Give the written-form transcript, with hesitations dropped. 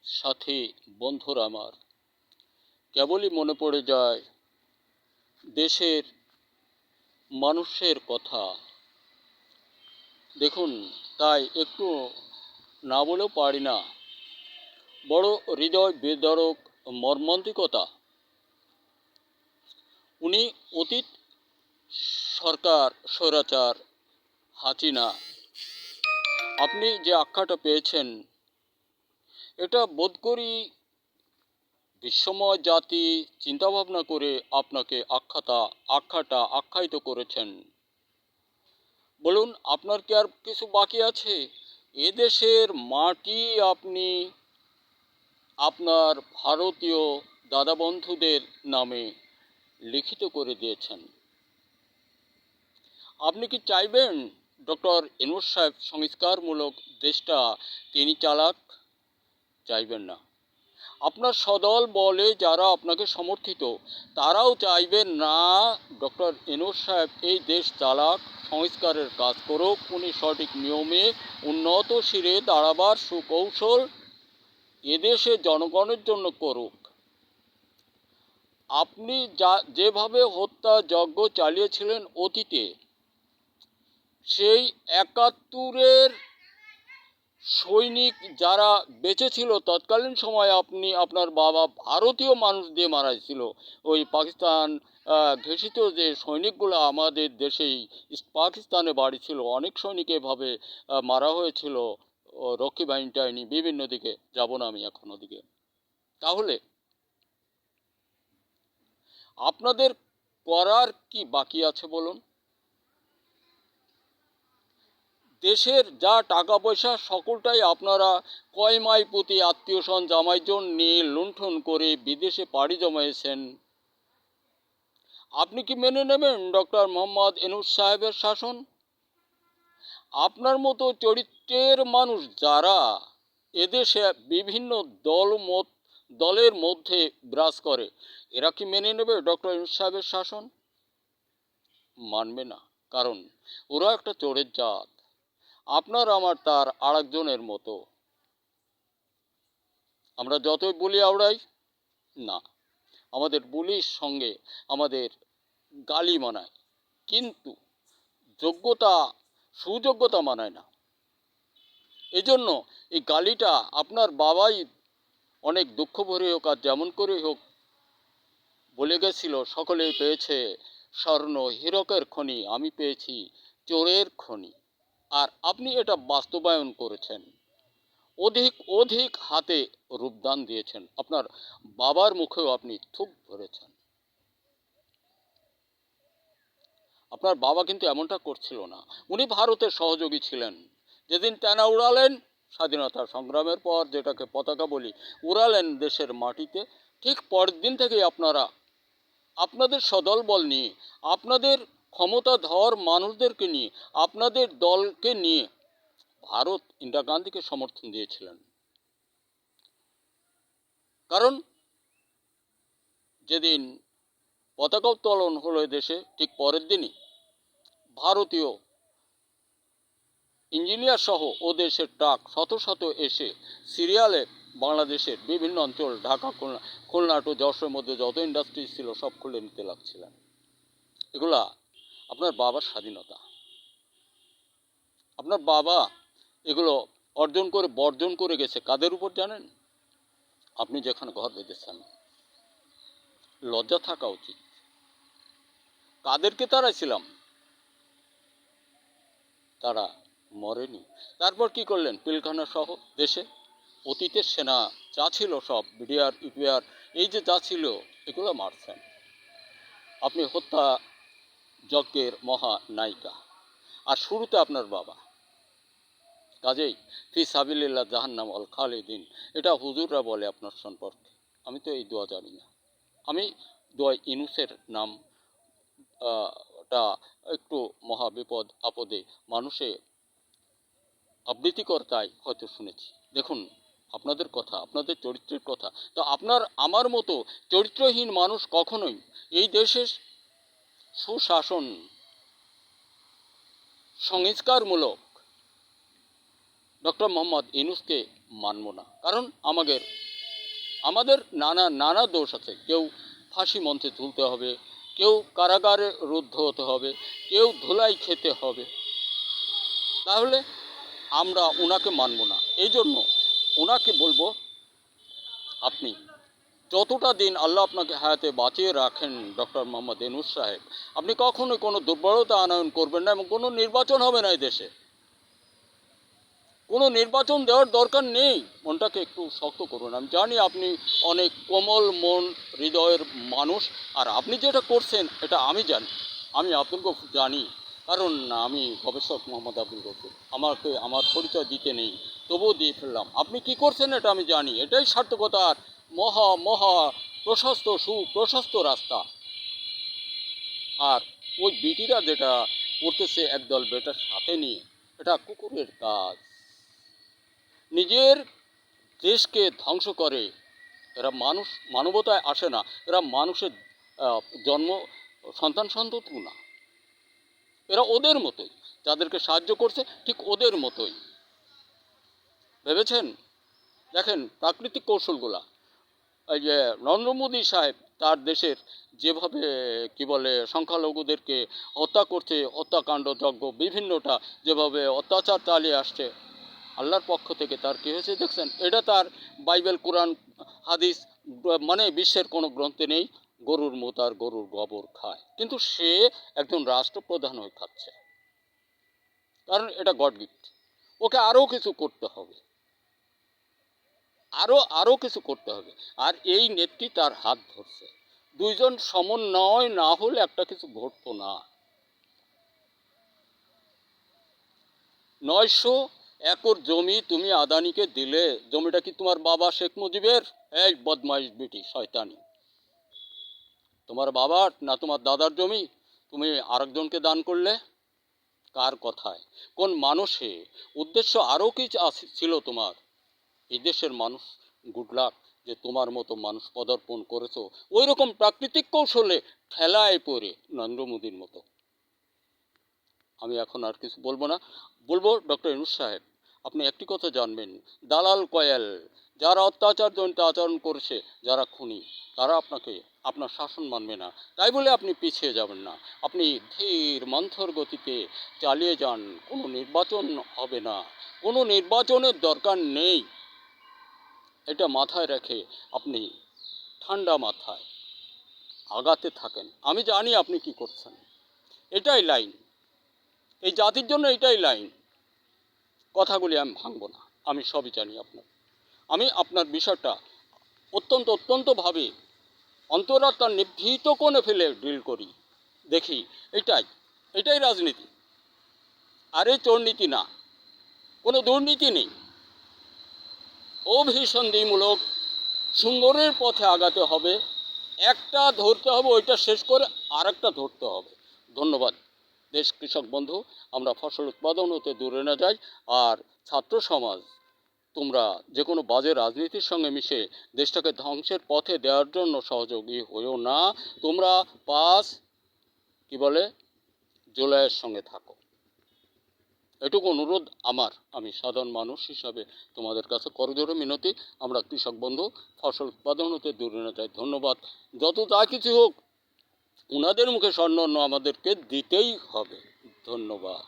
সাথী বন্ধুরা আমার, কেবলই মনে পড়ে যায় দেশের মানুষের কথা। দেখুন, তাই একটু না বলেও পারি না। বড় হৃদয় বিদারক মর্মান্তিকতা। উনি অতীত সরকার স্বৈরাচার হাসিনা, আপনি যে আখ্যাটা পেয়েছেন, এটা বোধ করি বিশ্বময় জাতি চিন্তাভাবনা করে আপনাকে আখ্যাটা আখ্যায়িত করেছেন। বলুন, আপনার কি আর কিছু বাকি আছে? এদেশের মাটি আপনি আপনার ভারতীয় দাদা বন্ধুদের নামে লিখিত করে দিয়েছেন। আপনি কি চাইবেন ডক্টর ইউনূস সাহেব সংস্কারমূলক দেশটা তিনি চালাক? চাইবেন না। আপনার সদল বলে যারা আপনাকে সমর্থিত, তারাও চাইবেন না ডক্টর ইউনূস সাহেব এই দেশ চালাক, সংস্কারের কাজ করুক, উনি সঠিক নিয়মে উন্নত শিরে দাঁড়াবার সুকৌশল এদেশে জনগণের জন্য করুক। আপনি যেভাবে হত্যাযজ্ঞ চালিয়েছিলেন অতীতে, সেই ৭১-এর সৈনিক যারা বেঁচে ছিল তৎকালীন সময়ে, আপনার বাবা ভারতীয় মানুষ দিয়ে মারাইছিল। ওই পাকিস্তান ঘেঁষিত যে সৈনিকগুলো আমাদের দেশেই, পাকিস্তানে বাড়ি ছিল, অনেক সৈনিক এভাবে মারা হয়েছিল। রক্ষী বাহিনী টাহিনী বিভিন্ন দিকে, যাব না আমি এখন ওদিকে। তাহলে আপনাদের করার কি বাকি আছে বলুন? দেশের যা টাকা পয়সা সকলটাই আপনারা কয়মাই প্রতি আত্মীয়স্বজন জামাইজন নিয়ে লুণ্ঠন করে বিদেশে পাড়ি জমাইছেন। আপনি কি মেনে নেবেন ডক্টর মোহাম্মদ ইউনূস সাহেবের শাসন? আপনার মতো চরিত্রের মানুষ যারা এদেশে বিভিন্ন দলের মধ্যে বিরাজ করে, এরা কি মেনে নেবে ডক্টর ইউনূস সাহেবের শাসন? মানবে না। কারণ ওরা একটা চোরের জাত। আপনার আমার তার আরেকজনের মতো। আমরা যতই বুলি আওড়াই না, আমাদের বুলির সঙ্গে আমাদের গালি মানায়, কিন্তু সুযোগ্যতা মানায় না। এজন্য এই গালিটা আপনার বাবাই অনেক দুঃখ ভরে হোক আর যেমন করে হোক বলে গেছিল, সকলেই পেয়েছে স্বর্ণ হীরকের খনি, আমি পেয়েছি চোরের খনি। আর আপনি এটা বাস্তবায়ন করেছেন, অধিক হাতে রূপদান দিয়েছেন। আপনার বাবার মুখেও আপনি থুক ধরেছেন। আপনার বাবা কিন্তু এমনটা করছিল না। উনি ভারতের সহযোগী ছিলেন। যেদিন টানা উড়ালেন স্বাধীনতা সংগ্রামের পর, যেটাকে পতাকা বলি, উড়ালেন দেশের মাটিতে, ঠিক পরের দিন থেকেই আপনাদের সদল বল নিয়ে, আপনাদের ক্ষমতাধর মানুষদেরকে নিয়ে, আপনাদের দলকে নিয়ে ভারত ইন্দিরা গান্ধীকে সমর্থন দিয়েছিলেন। কারণ যেদিন পতাকা উত্তোলন হলো দেশে, ঠিক পরের দিনই ভারতীয় ইঞ্জিনিয়ার সহ ও দেশের ট্রাক শত শত এসে সিরিয়ালে বাংলাদেশের বিভিন্ন অঞ্চল, ঢাকা, খুলনা টু যশোরের মধ্যে যত ইন্ডাস্ট্রি ছিল সব খুলে নিতে লাগছিলেন। এগুলা আপনার বাবার স্বাধীনতা। আপনার বাবা এগুলো বর্জন করে গেছে কাদের উপর জানেন? আপনি যেখানে ঘর বেঁধেছেন। লজ্জা থাকা উচিত। কাদেরকে তাড়াইছিলাম? তারা মরেনি। তারপর কি করলেন? পিলখানা সহ দেশে অতীতের সেনা যা ছিল সব, বিডিআর, ইউপিআর, এই যে যা ছিল, এগুলো মারছেন। আপনি হত্যা যজ্ঞের মহা নায়িকা। আর শুরুতে আপনার বাবা। কাজেই ফি সাবিলিল্লাহ জাহান্নাম আল খালিদিন, এটা হুজুররা বলে আপনার সম্পর্কে। আমি তো এই দোয়া জানি না। আমি দোয়া ইউনূসের নাম টা একটু মহা বিপদ আপদে মানুষে আবৃত্তি কর্তায় হয়তো শুনেছি। দেখুন, আপনাদের কথা, আপনাদের চরিত্রের কথা, তো আপনার আমার মতো চরিত্রহীন মানুষ কখনোই এই দেশের সুশাসন সংস্কারমূলক ডক্টর মোহাম্মদ ইউনূসকে মানব না। কারণ আমাদের নানা দোষ আছে। কেউ ফাঁসি মঞ্চে ঝুলতে হবে, কেউ কারাগারে রুদ্ধ হতে হবে, কেউ ধুলাই খেতে হবে। তাহলে আমরা ওনাকে মানব না। এই জন্য ওনাকে বলবো, আপনি যতটা দিন আল্লাহ আপনাকে হায়াতে বাঁচিয়ে রাখেন ডক্টর মোহাম্মদ ইউনূস সাহেব, আপনি কখনোই কোনো দুর্বলতা আনয়ন করবেন না, এবং কোনো নির্বাচন হবে না এই দেশে। কোনো নির্বাচন দেওয়ার দরকার নেই। মনটাকে একটু শক্ত করুন। আমি জানি আপনি অনেক কোমল মন হৃদয়ের মানুষ, আর আপনি যেটা করছেন এটা আমি জানি, আমি আব্দুল গফুর জানি। কারণ আমি গবেষক মোহাম্মদ আব্দুল গফুর, আমাকে আমার পরিচয় দিতে নেই, তবুও দিয়ে ফেললাম। আপনি কি করছেন এটা আমি জানি। এটাই সার্থকতার মহা প্রশস্ত সুপ্রশস্ত রাস্তা। আর ওই বিটিরা যেটা করতেছে একদল বেটার সাথে নিয়ে, এটা কুকুরের কাজ। নিজের দেশকে ধ্বংস করে। এরা মানবতায় আসে না। এরা মানুষের জন্ম সন্ততিও না। এরা ওদের মতোই, যাদেরকে সাহায্য করছে ঠিক ওদের মতোই। ভেবেছেন? দেখেন প্রাকৃতিক কৌশলগুলা, এই যে নরেন্দ্র মোদী সাহেব তার দেশের যেভাবে সংখ্যালঘুদেরকে হত্যা করছে, হত্যাকাণ্ড যজ্ঞ বিভিন্নটা যেভাবে অত্যাচার চালিয়ে আসছে, আল্লাহর পক্ষ থেকে তার কী হয়েছে দেখছেন? এটা তার বাইবেল, কোরআন, হাদিস মানে বিশ্বের কোনো গ্রন্থে নেই। গরুর মুত আর গরুর গোবর খায়, কিন্তু সে একজন রাষ্ট্রপ্রধান হয়ে খাচ্ছে। কারণ এটা গড গিফট। ওকে আরও কিছু করতে হবে, আরও কিছু করতে হবে। আর এই নেত্রী তার হাত ধরছে। দুইজন সমন্বয় না হলে একটা কিছু ঘটতো না। 900 একর জমি তুমি আদানিকে দিলে। জমিটা কি তোমার বাবা শেখ মুজিবের? এই বদমাইশ বেটি শয়তানি, তোমার বাবার না তোমার দাদার জমি তুমি আরেকজনকে দান করলে? কার কথায়, কোন মানুষে? উদ্দেশ্য আরও কি ছিল তোমার? এই দেশের মানুষ গুড লাক যে তোমার মতো মানুষ পদার্পণ করেছো ওই রকম প্রাকৃতিক কৌশলে ঠেলায় পড়ে নরেন্দ্র মোদীর মতো। আমি এখন আর কিছু বলবো না। বলবো ডক্টর ইউনূস সাহেব, আপনি একটি কথা জানবেন, দালাল কয়েল যারা অত্যাচারজনিত আচরণ করছে, যারা খুনি, তারা আপনার শাসন মানবে না। তাই বলে আপনি পিছিয়ে যাবেন না। আপনি ধীর মন্থর গতিতে চালিয়ে যান। কোনো নির্বাচন হবে না, কোনো নির্বাচনের দরকার নেই। এটা মাথায় রেখে আপনি ঠান্ডা মাথায় আগাতে থাকেন। আমি জানি আপনি কি করছেন। এটাই লাইন, এই জাতির জন্য এটাই লাইন। কথাগুলি আমি ভাঙব না, আমি সবই জানি আমি আপনার বিষয়টা অত্যন্তভাবে অন্তরাত্মার নিভৃত কোণে ফেলে ডিল করি। দেখি এটাই রাজনীতি। আর এই চোরনীতি না, কোনো দুর্নীতি নেই। অভিসন্ধিমূলক সুন্দরের পথে আগাতে হবে। একটা ধরতে হবে, ওইটা শেষ করে আরেকটা ধরতে হবে। ধন্যবাদ দেশ কৃষক বন্ধু। আমরা ফসল উৎপাদন হতে দূরে না যাই। আর ছাত্র সমাজ, তোমরা যে কোনো বাজে রাজনীতির সঙ্গে মিশে দেশটাকে ধ্বংসের পথে দেওয়ার জন্য সহযোগী হয়েও না। তোমরা 5 জুলাইয়ের সঙ্গে থাকো, এটুকু অনুরোধ আমার। আমি সাধারণ মানুষ হিসাবে তোমাদের কাছে করজোড়ে মিনতি। আমরা কৃষক বন্ধু, ফসল উৎপাদন হতে দূরে না যাই। ধন্যবাদ। যত যা কিছু হোক, ওনাদের মুখে স্বর্ণ আমাদেরকে দিতেই হবে। ধন্যবাদ।